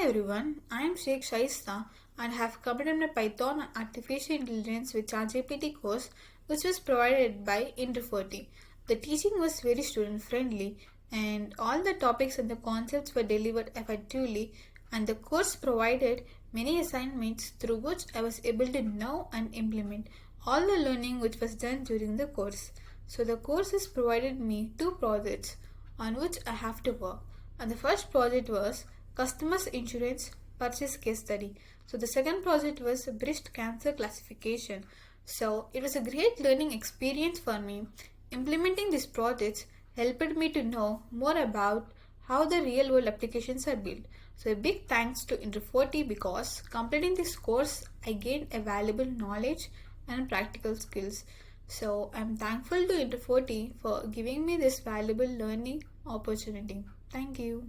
Hi everyone, I am Shaik Shaesta and have completed my Python and Artificial Intelligence with ChatGPT course which was provided by IntrnForte. The teaching was very student friendly and all the topics and the concepts were delivered effectively, and the course provided many assignments through which I was able to know and implement all the learning which was done during the course. So the course has provided me two projects on which I have to work, and the first project was customers insurance purchase case study. So the second project was breast cancer classification. So it was a great learning experience for me. Implementing these projects helped me to know more about how the real world applications are built. So a big thanks to IntrnForte because completing this course I gained a valuable knowledge and practical skills. So I'm thankful to IntrnForte for giving me this valuable learning opportunity. Thank you.